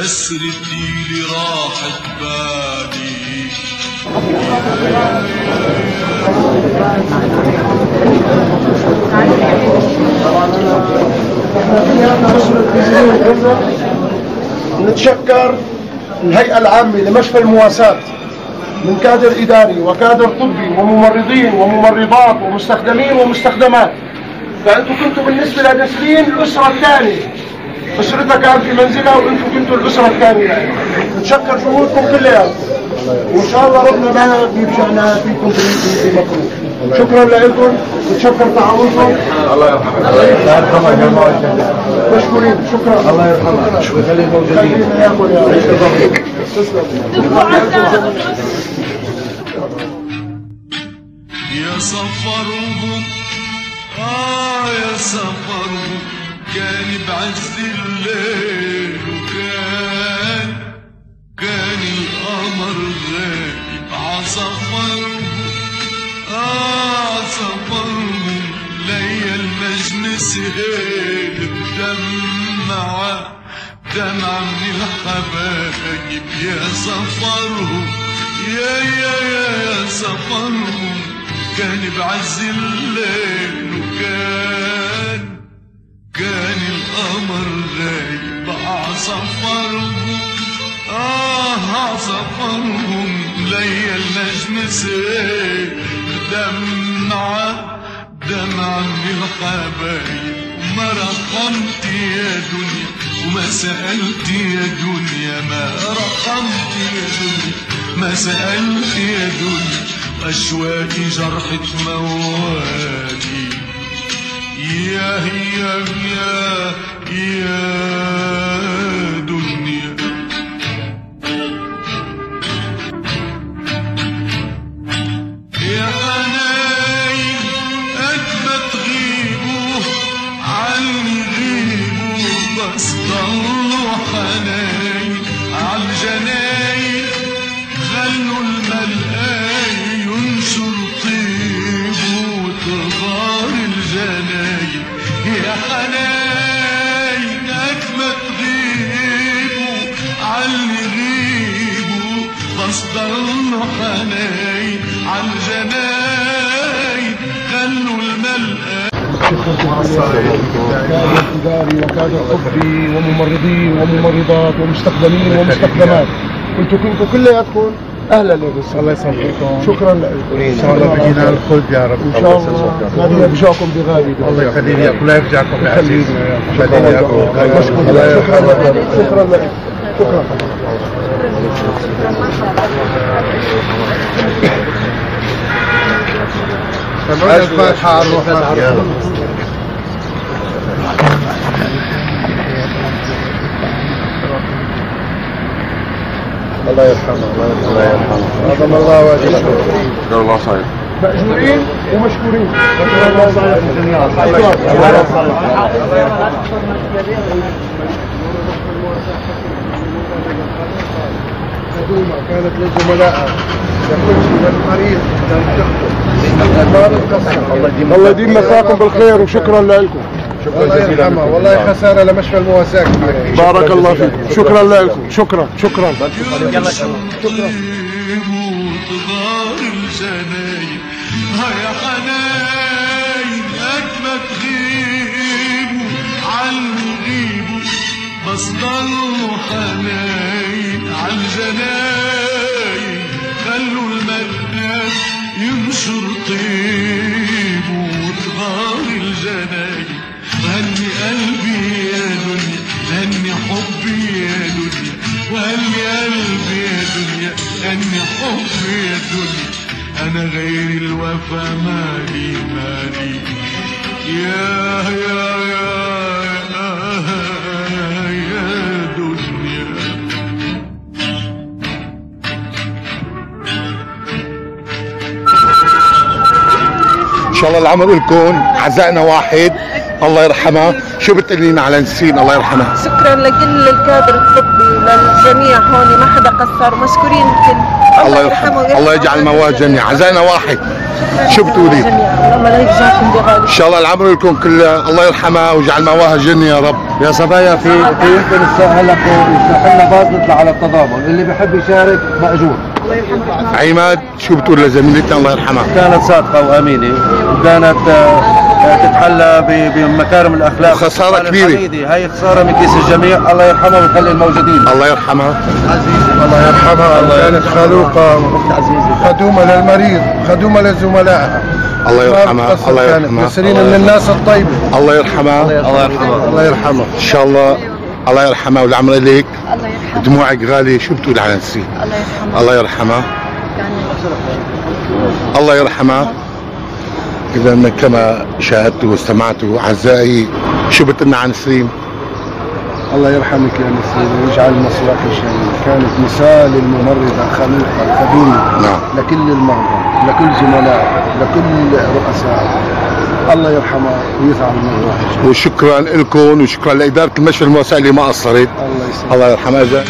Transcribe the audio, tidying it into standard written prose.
حسرتي اللي راحت بالي. نتشكر الهيئة العامة لمشفى المواساة من كادر إداري وكادر طبي وممرضين وممرضات ومستخدمين ومستخدمات. فأنتم كنتوا بالنسبة لنسرين الأسرة الثانية، أسرتها كانت في منزلها وأنتم كنتوا الأسرة الثانية. نتشكر جهودكم كلها وإن شاء الله ربنا ما بيرجعنا فيكم في مكروه. شكرا لكم وتشكر تعاونكم. الله يرحمك. الله يرحمك. مشكورين. شكرا. الله يرحمك ويخليك موجودين. يا سفرهم يا سفرهم كان بعز الليل وكان القمر غايب عسفرهم سفرهم ليا النجم سهيل دمع من الحبايب. يا سفرهم يا سفرهم كان بعز الليل وكان القمر غايب عسفرهم عسفرهم ليا النجم سيل دمع من الحبايب. ما رحمت يا دنيا وما سألت يا دنيا، ما رحمت يا دنيا ما سألت يا دنيا، أشواقي جرحت موالي. يا دنيا يا حناين قد ما تغيبوا عني غيبوا، بس ضلوا حناين عالجناين خلوا الملقاي ينشر طيبه وتغار الجناين. يا حناين قد ما تغيبوا عني غيبوا، بس ضلوا حناين عالجناين خلوا الملقاي. كادر إداري وكادر طبي وممرضين وممرضات ومستخدمين ومستخدمات. كنتوا كلياتكم اهلا لكم. الله يسامحكم. شكرا لكم. ان شاء الله بقينا الخلد يا رب. ان شاء الله ما بيرجعكم بغالي. الله يخليني اياكم. لا يرجعكم يا عزيز. خليني اياكم. شكرا لكم. شكرا. سمعنا الفاتحة على الروح. الله يرحمه. الله يرحمه. عظم الله واجبه. شكر الله صحيح. مأجورين ومشكورين. شكر الله صحيح. كانت لزملائها يقول للمريض الله يديم مساكم بالخير وشكرا لكم. شكرا جزيلا. والله خساره لمشفى المواساة كبيره. بارك الله فيكم. شكرا لكم. شكرا. يلا شكرا. وتغار الجناين يا حناين قد ما تغيبوا عني غيبوا، بس ضلوا حناين عالجناين خلوا الملقاي ينشر طيبه وتغار الجناين. غني قلبي يا دنيا، غني حبي يا دنيا، وغني قلبي يا دنيا، غني حبي يا دنيا. أنا غير الوفا مالي يا دنيا. ان شاء الله العمر لكم. عزائنا واحد الله يرحمها. شو بتقولين على نسرين الله يرحمها؟ شكرا لكل الكادر الطبي وللجميع هون، ما حدا قصر. مشكورين الكل. الله يرحمه. الله يجعل مواه جنة. عزائنا واحد. شو بتقولي؟ الله لا يجزاكم بغالي. ان شاء الله العمر لكم كله، الله يرحمها ويجعل مواها جنة يا رب. يا صبايا في يمكن هلا يفتح لنا باص نطلع على التضامن، اللي بيحب يشارك مأجور. عماد شو بتقول لزميلتنا الله يرحمها؟ كانت صادقة وأمينة، وكانت تتحلى بمكارم الأخلاق. وخسارة كبيرة. هاي خسارة من كيس الجميع، الله يرحمها ويخلي الموجودين. الله يرحمها. الله يرحمها. كانت خلوقة خدومة للمريض، خدومة لزملائها. الله يرحمها. الله كانت يرحمها. نسرين من الناس الطيبة. الله يرحمها. الله يرحمها. الله يرحمها. ان شاء الله الله يرحمها والعمر لك. دموعك غالية، شو بتقول على نسرين؟ الله يرحمها. الله يرحمها. إذا كما شاهدتوا واستمعتوا أعزائي، شو بتقولنا عن نسرين؟ الله يرحمك يا نسرين ويجعل مصيرك الجميل. كانت مثال الممرضة الخلوقة الخدومة نعم. لكل المرضى، لكل زملائها، لكل رؤسائها. الله يرحمها ويفعل من روحها. وشكرا لكم وشكرا لإدارة المشفى المواساة اللي ما قصرت. الله يسلمك. الله يرحمها.